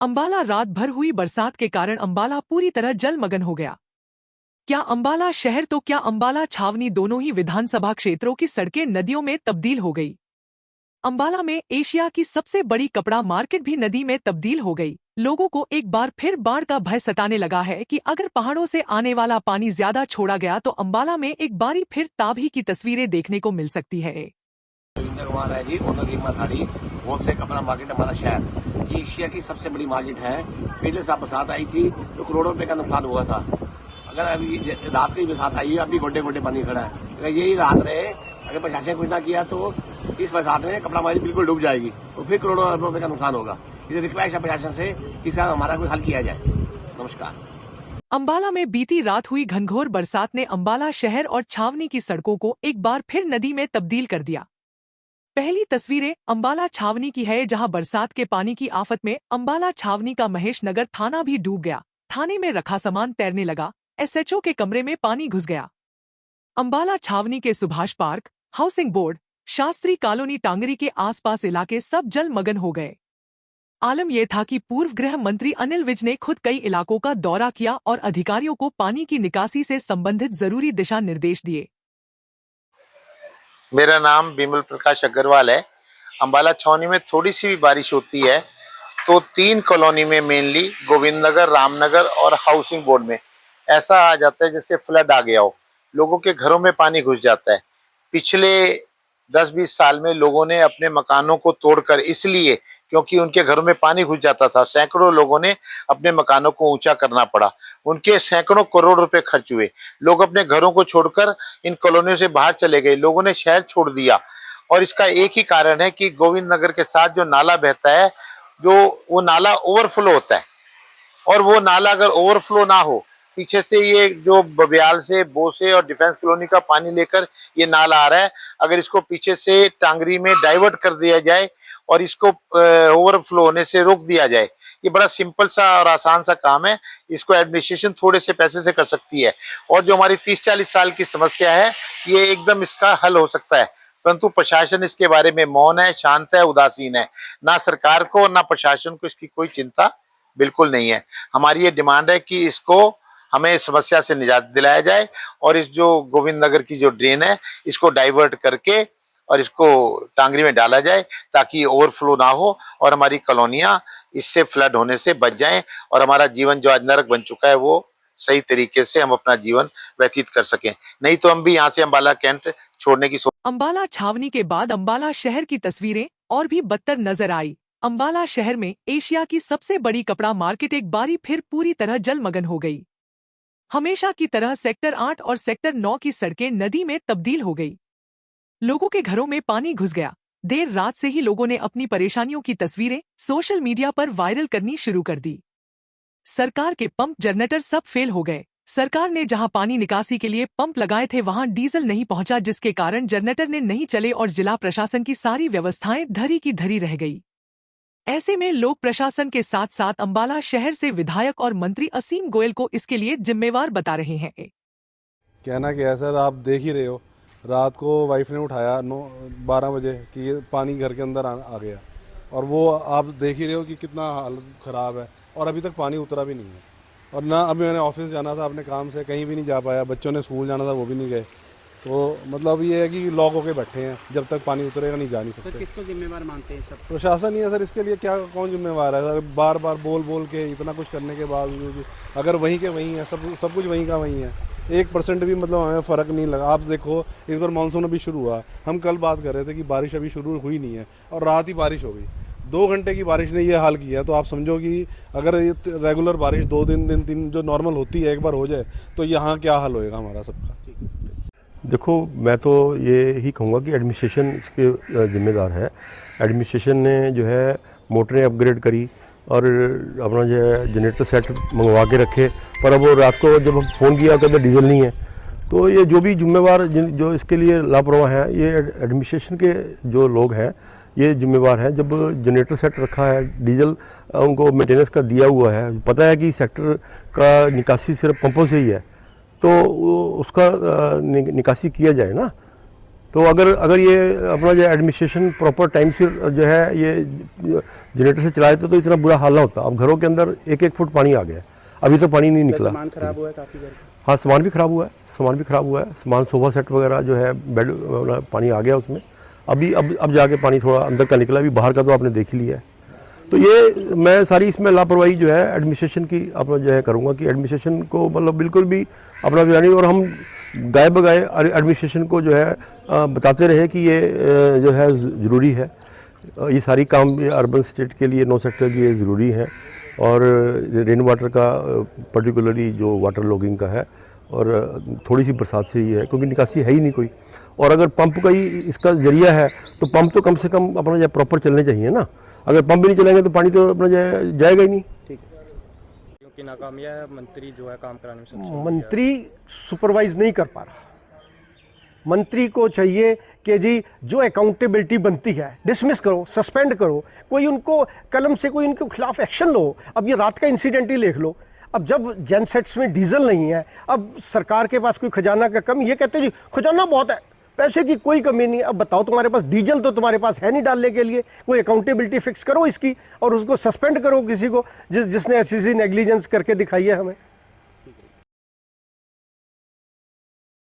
अंबाला रात भर हुई बरसात के कारण अंबाला पूरी तरह जलमग्न हो गया। क्या अंबाला शहर तो क्या अंबाला छावनी दोनों ही विधानसभा क्षेत्रों की सड़कें नदियों में तब्दील हो गई। अंबाला में एशिया की सबसे बड़ी कपड़ा मार्केट भी नदी में तब्दील हो गई। लोगों को एक बार फिर बाढ़ का भय सताने लगा है कि अगर पहाड़ों से आने वाला पानी ज्यादा छोड़ा गया तो अंबाला में एक बारी फिर ताबही की तस्वीरें देखने को मिल सकती है। कुमार है जी, ओनर रीमा साड़ी होलसेल कपड़ा मार्केट हमारा शहर ये एशिया की सबसे बड़ी मार्केट है। पहले साल बरसात आई थी तो करोड़ों रुपए का नुकसान हुआ था। अगर अभी रात की बरसात आई है, अभी गोटे गोटे पानी खड़ा है। अगर यही रात रहे, अगर प्रशासन कुछ ना किया तो इस बरसात में कपड़ा मार्केट बिल्कुल डूब जाएगी तो फिर करोड़ों रुपए का नुकसान होगा। इसे रिक्वेस्ट है प्रशासन से कि इसका हमारा कोई हल किया जाए। नमस्कार। अंबाला में बीती रात हुई घनघोर बरसात ने अंबाला शहर और छावनी की सड़कों को एक बार फिर नदी में तब्दील कर दिया। पहली तस्वीरें अंबाला छावनी की है, जहां बरसात के पानी की आफत में अंबाला छावनी का महेश नगर थाना भी डूब गया। थाने में रखा सामान तैरने लगा। एसएचओ के कमरे में पानी घुस गया। अंबाला छावनी के Subhash park, housing board, Shastri colony, Tangri के आसपास इलाके सब जलमग्न हो गए। आलम यह था कि पूर्व गृह मंत्री अनिल विज ने खुद कई इलाकों का दौरा किया और अधिकारियों को पानी की निकासी से संबंधित जरूरी दिशा निर्देश दिए। मेरा नाम बिमल प्रकाश अग्रवाल है। अंबाला छावनी में थोड़ी सी भी बारिश होती है तो 3 कॉलोनी में, मेनली गोविंद नगर, रामनगर और हाउसिंग बोर्ड में ऐसा आ जाता है जैसे फ्लड आ गया हो। लोगों के घरों में पानी घुस जाता है। पिछले 10-20 साल में लोगों ने अपने मकानों को तोड़कर, इसलिए क्योंकि उनके घरों में पानी घुस जाता था, सैकड़ों लोगों ने अपने मकानों को ऊंचा करना पड़ा। उनके सैकड़ों करोड़ रुपए खर्च हुए। लोग अपने घरों को छोड़कर इन कॉलोनियों से बाहर चले गए। लोगों ने शहर छोड़ दिया और इसका एक ही कारण है कि गोविंद नगर के साथ जो नाला बहता है, वो नाला ओवरफ्लो होता है। और वो नाला अगर ओवरफ्लो ना हो, पीछे से ये जो बबियाल से, बोसे और डिफेंस कॉलोनी का पानी लेकर ये नाला आ रहा है, अगर इसको पीछे से टांगरी में डाइवर्ट कर दिया जाए और इसको ओवरफ्लो होने से रोक दिया जाए, ये बड़ा सिंपल सा और आसान सा काम है। इसको एडमिनिस्ट्रेशन थोड़े से पैसे से कर सकती है और जो हमारी 30-40 साल की समस्या है, ये एकदम इसका हल हो सकता है। परंतु प्रशासन इसके बारे में मौन है, शांत है, उदासीन है। ना सरकार को ना प्रशासन को इसकी कोई चिंता बिल्कुल नहीं है। हमारी ये डिमांड है कि इसको हमें समस्या से निजात दिलाया जाए और इस जो गोविंद नगर की जो ड्रेन है, इसको डाइवर्ट करके और इसको टांगरी में डाला जाए ताकि ओवरफ्लो ना हो और हमारी कॉलोनियां इससे फ्लड होने से बच जाएं और हमारा जीवन जो आज नरक बन चुका है वो सही तरीके से हम अपना जीवन व्यतीत कर सकें। नहीं तो हम भी यहाँ से अंबाला कैंट छोड़ने की अंबाला छावनी के बाद अंबाला शहर की तस्वीरें और भी बदतर नजर आई। अंबाला शहर में एशिया की सबसे बड़ी कपड़ा मार्केट एक बारी फिर पूरी तरह जलमग्न हो गई। हमेशा की तरह सेक्टर 8 और सेक्टर 9 की सड़कें नदी में तब्दील हो गई। लोगों के घरों में पानी घुस गया। देर रात से ही लोगों ने अपनी परेशानियों की तस्वीरें सोशल मीडिया पर वायरल करनी शुरू कर दी। सरकार के पंप, जनरेटर सब फेल हो गए। सरकार ने जहां पानी निकासी के लिए पंप लगाए थे, वहां डीजल नहीं पहुंचा, जिसके कारण जनरेटर ने नहीं चले और जिला प्रशासन की सारी व्यवस्थाएं धरी की धरी रह गई। ऐसे में लोग प्रशासन के साथ साथ अंबाला शहर से विधायक और मंत्री असीम गोयल को इसके लिए जिम्मेवार बता रहे हैं। कहना क्या है सर, आप देख ही रहे हो, रात को वाइफ ने उठाया 12 बजे कि ये पानी घर के अंदर आ गया और वो आप देख ही रहे हो कि कितना हालत ख़राब है और अभी तक पानी उतरा भी नहीं है। और ना अभी मैंने ऑफिस जाना था अपने काम से, कहीं भी नहीं जा पाया। बच्चों ने स्कूल जाना था, वो भी नहीं गए। तो मतलब ये है कि लॉक होके बैठे हैं, जब तक पानी उतरेगा नहीं जा नहीं सकते। सर किसको जिम्मेवार मानते हैं सब? प्रशासन ही है सर इसके लिए। क्या कौन जिम्मेवार है सर? बार बार बोल के इतना कुछ करने के बाद अगर वहीं के वहीं है, सब कुछ वहीं का वहीं है, 1% भी मतलब हमें फ़र्क नहीं लगा। आप देखो, इस बार मानसून अभी शुरू हुआ, हम कल बात कर रहे थे कि बारिश अभी शुरू हुई नहीं है और रात ही बारिश हो गई। 2 घंटे की बारिश ने ये हाल किया। तो आप समझो कि अगर ये रेगुलर बारिश 2 दिन जो नॉर्मल होती है एक बार हो जाए तो यहाँ क्या हाल होएगा हमारा सबका। देखो, मैं तो ये ही कहूँगा कि एडमिनिस्ट्रेशन इसके ज़िम्मेदार है। एडमिनिस्ट्रेशन ने जो है मोटरें अपग्रेड करी और अपना जो है जनरेटर सेट मंगवा के रखे, पर अब वो रात को जब हम फ़ोन किया तो डीजल नहीं है। तो ये जो भी जिम्मेवार जो इसके लिए लापरवाह हैं, ये एडमिनिस्ट्रेशन के जो लोग हैं ये जिम्मेवार हैं। जब जनरेटर सेट रखा है, डीजल उनको मेंटेनेंस का दिया हुआ है, पता है कि सेक्टर का निकासी सिर्फ पंपों से ही है, तो उसका निकासी किया जाए ना। तो अगर ये अपना जो एडमिनिस्ट्रेशन प्रॉपर टाइम से जो है ये जनरेटर से चलाए तो इतना बुरा हाल ना होता। अब घरों के अंदर 1-1 फुट पानी आ गया, अभी तो पानी नहीं निकला। सामान खराब हुआ है काफ़ी घर का। हाँ, सामान भी खराब हुआ है, सामान भी खराब हुआ है। सामान सोफा सेट वगैरह जो है बेड पानी आ गया उसमें। अब जाके पानी थोड़ा अंदर का निकला, अभी बाहर का तो आपने देख ही लिया है। तो ये मैं सारी इसमें लापरवाही जो है एडमिनिस्ट्रेशन की अपना जो है करूँगा कि एडमिनिस्ट्रेशन को मतलब बिल्कुल भी अपना यानी, और हम गाय बगाए एडमिनिस्ट्रेशन को जो है बताते रहे कि ये जो है ज़रूरी है, ये सारी काम अर्बन स्टेट के लिए 9 सेक्टर के लिए ज़रूरी है। और रेन वाटर का पर्टिकुलरली जो वाटर लॉगिंग का है और थोड़ी सी बरसात से ही है, क्योंकि निकासी है ही नहीं कोई। और अगर पंप का ही इसका जरिया है तो पंप तो कम से कम अपना जो प्रॉपर चलने चाहिए ना। अगर पंप भी नहीं चलेंगे तो पानी तो अपना जाएगा ही नहीं। ठीक है, क्योंकि नाकामिया है मंत्री जो है काम कराने में सक्षम। मंत्री सुपरवाइज नहीं कर पा रहा। मंत्री को चाहिए कि जी जो अकाउंटेबिलिटी बनती है डिसमिस करो, सस्पेंड करो, कोई उनको कलम से कोई उनके खिलाफ एक्शन लो। अब ये रात का इंसिडेंट ही देख लो, अब जब जेनसेट्स में डीजल नहीं है, अब सरकार के पास कोई खजाना का कम, ये कहते हैं जी खजाना बहुत है, पैसे की कोई कमी नहीं। अब बताओ तुम्हारे पास डीजल तो तुम्हारे पास है नहीं डालने के लिए, कोई अकाउंटेबिलिटी फिक्स करो इसकी और उसको सस्पेंड करो किसी को जिसने ऐसी नेग्लिजेंस करके दिखाई है हमें।